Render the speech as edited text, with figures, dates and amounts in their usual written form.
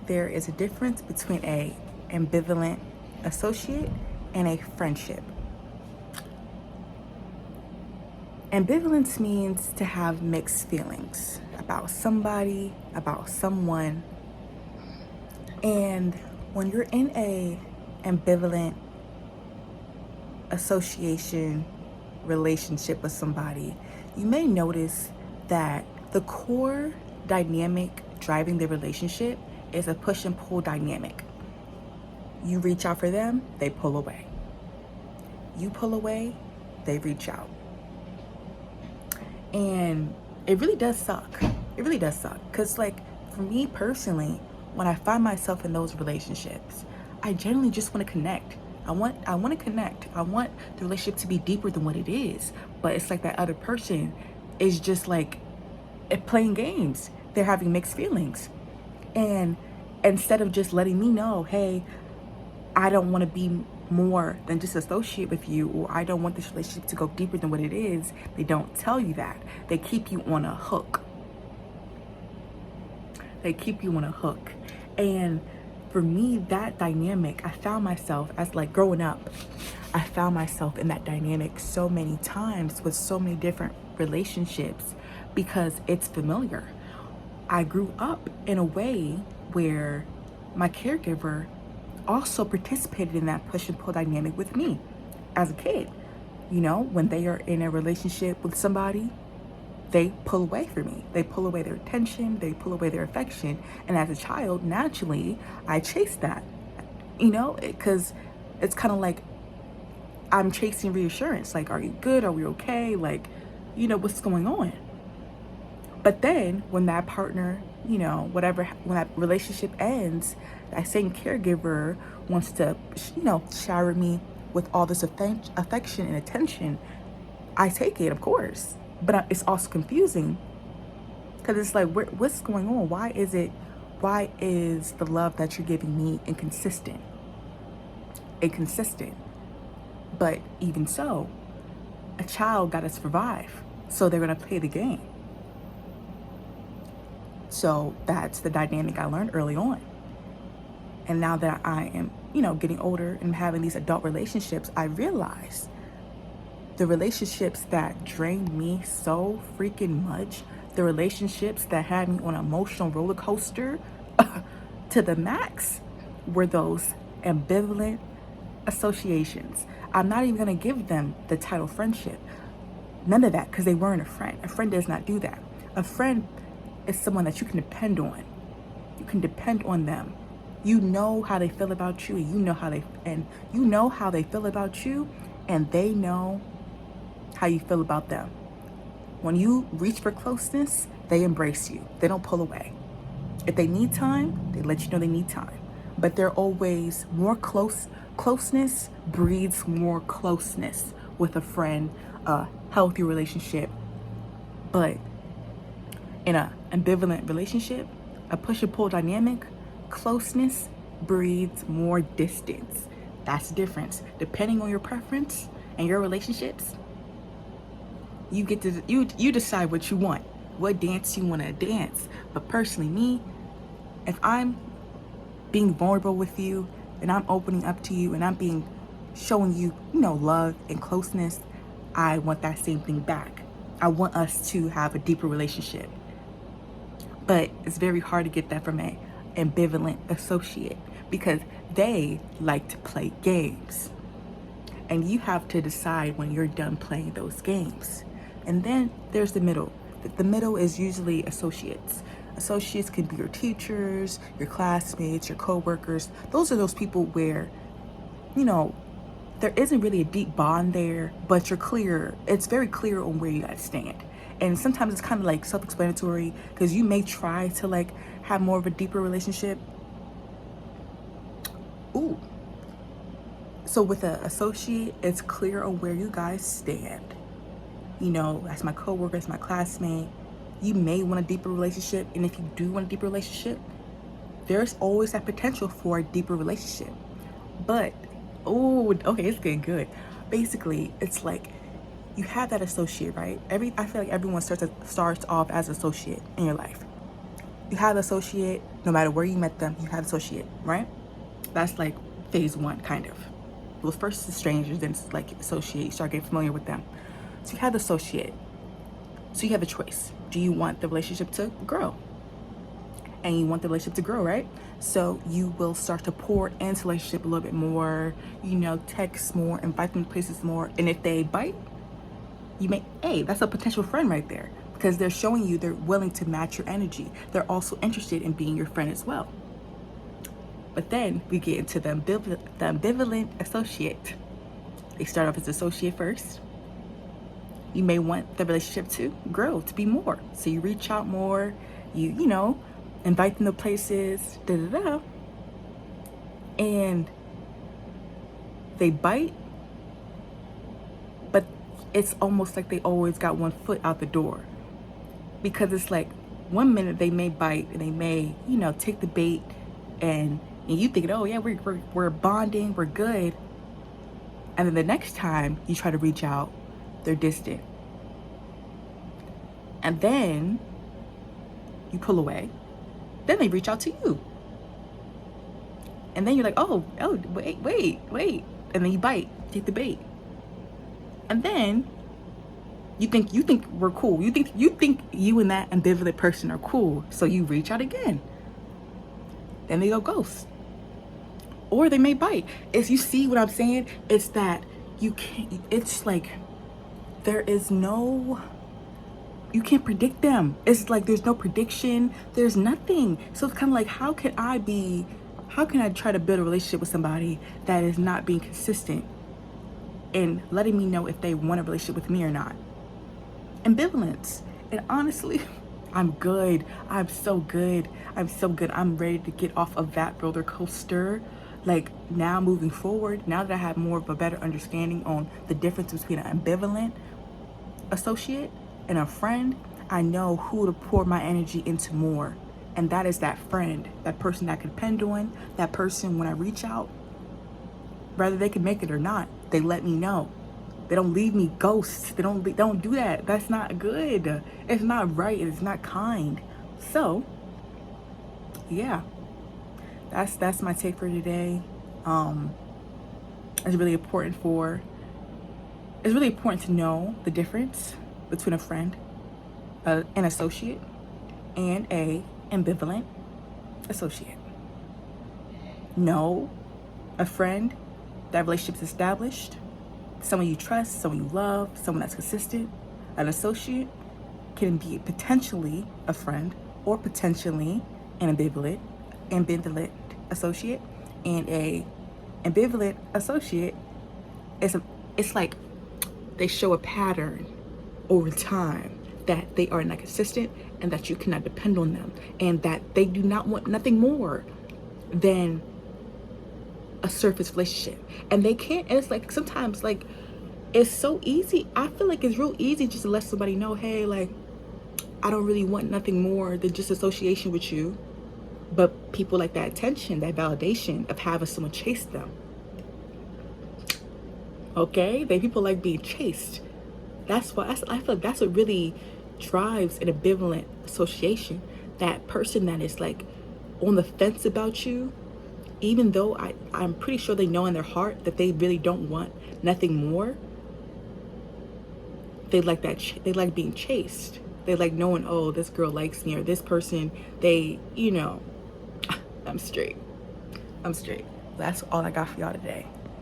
there is a difference between a ambivalent associate and a friendship. Ambivalence means to have mixed feelings about somebody, about someone. And when you're in a ambivalent association relationship with somebody, you may notice that the core dynamic driving the relationship is a push and pull dynamic. You reach out for them, they pull away. You pull away, they reach out. And it really does suck. It really does suck. Because, like, for me personally, when I find myself in those relationships, I generally just want to connect. I want to connect. I want the relationship to be deeper than what it is. But it's like that other person is just like playing games. They're having mixed feelings. And instead of just letting me know, hey, I don't want to be more than just associate with you, or I don't want this relationship to go deeper than what it is, they don't tell you that. They keep you on a hook. They keep you on a hook. And for me, that dynamic, I found myself as like growing up, I found myself in that dynamic so many times with so many different relationships because it's familiar. I grew up in a way where my caregiver also participated in that push and pull dynamic with me as a kid. You know, when they are in a relationship with somebody, they pull away from me. They pull away their attention, they pull away their affection. And as a child, naturally, I chased that, you know, because it's kind of like I'm chasing reassurance. Like, are you good? Are we okay? Like, you know, what's going on? But then when that partner, you know, whatever, when that relationship ends, that same caregiver wants to, you know, shower me with all this affection and attention. I take it, of course, but it's also confusing because it's like, what's going on? Why is the love that you're giving me inconsistent? But even so, a child got to survive. So they're going to play the game. So that's the dynamic I learned early on. And now that I am, you know, getting older and having these adult relationships, I realize the relationships that drained me so freaking much, the relationships that had me on an emotional roller coaster to the max, were those ambivalent associations. I'm not even going to give them the title friendship. None of that, because they weren't a friend. A friend does not do that. A friend is someone that you can depend on. You can depend on them. You know how they feel about you, and you know how they feel about you, and they know how you feel about them. When you reach for closeness, they embrace you. They don't pull away. If they need time, they let you know they need time. But they're always more close. Closeness breeds more closeness with a friend, a healthy relationship. But in an ambivalent relationship, a push and pull dynamic, closeness breeds more distance. That's the difference. Depending on your preference and your relationships, you get to you decide what you want, what dance you want to dance. But personally, me, if I'm being vulnerable with you and I'm opening up to you and I'm showing you, you know, love and closeness, I want that same thing back. I want us to have a deeper relationship. But it's very hard to get that from an ambivalent associate because they like to play games. And you have to decide when you're done playing those games. And then there's the middle. The middle is usually associates. Associates can be your teachers, your classmates, your coworkers. Those are those people where, you know, there isn't really a deep bond there, but you're clear. It's very clear on where you guys stand. And sometimes it's kind of like self-explanatory because you may try to like have more of a deeper relationship. Ooh. So with an associate, it's clear on where you guys stand. You know, as my coworker, as my classmate, you may want a deeper relationship. And if you do want a deeper relationship, there's always that potential for a deeper relationship. But, oh, okay, it's getting good. Basically, it's like you have that associate, right? I feel like everyone starts off as an associate in your life. You have an associate, No matter where you met them, you have associate, right? That's like phase one, kind of. Well, first the strangers, then it's like associate, you start getting familiar with them. So you have the associate. So you have a choice. Do you want the relationship to grow? And you want the relationship to grow, right? So you will start to pour into the relationship a little bit more, text more, invite them to places more. And if they bite, you may, hey, that's a potential friend right there, because they're showing you they're willing to match your energy. They're also interested in being your friend as well. But then we get into the ambivalent associate. They start off as associate first. You may want the relationship to grow, to be more. So you reach out more, you invite them to places, and they bite, but it's almost like they always got one foot out the door. Because it's like 1 minute they may bite and they may, take the bait, and you thinking, oh yeah, we're bonding, we're good. And then the next time you try to reach out, they're distant. And then you pull away. Then they reach out to you. And then you're like, oh, wait. And then you bite, take the bait. And then you think we're cool. You think you and that ambivalent person are cool. So you reach out again. Then they go ghost. Or they may bite. As you see what I'm saying, it's that it's like you can't predict them. It's like there's no prediction, there's nothing. So it's kind of like, how can I try to build a relationship with somebody that is not being consistent and letting me know if they want a relationship with me or not? Ambivalence. And honestly, I'm good. I'm so good. I'm ready to get off of that roller coaster. Like, now moving forward, now that I have more of a better understanding on the difference between an ambivalent associate and a friend, I know who to pour my energy into more. And that is that friend, that person that I can depend on, that person when I reach out, whether they can make it or not, they let me know. They don't leave me ghosts. They don't do that. That's not good. It's not right. It's not kind. So, yeah, that's my take for today. It's really important to know the difference between a friend, an associate, and a ambivalent associate. Know a friend, that relationship's established, someone you trust, someone you love, someone that's consistent. An associate can be potentially a friend or potentially an ambivalent associate. And a ambivalent associate it's like they show a pattern over time that they are not consistent and that you cannot depend on them, and that they do not want nothing more than a surface relationship. And they can't, and it's like sometimes, like, it's so easy. I feel like it's real easy just to let somebody know, hey, like, I don't really want nothing more than just association with you. But people like that attention, that validation of having someone chase them. Okay? People like being chased. That's why I feel like that's what really drives an ambivalent association. That person that is like on the fence about you, even though I'm pretty sure they know in their heart that they really don't want nothing more. They like that. They like being chased. They like knowing, oh, this girl likes me, or this person, they, I'm straight. That's all I got for y'all today.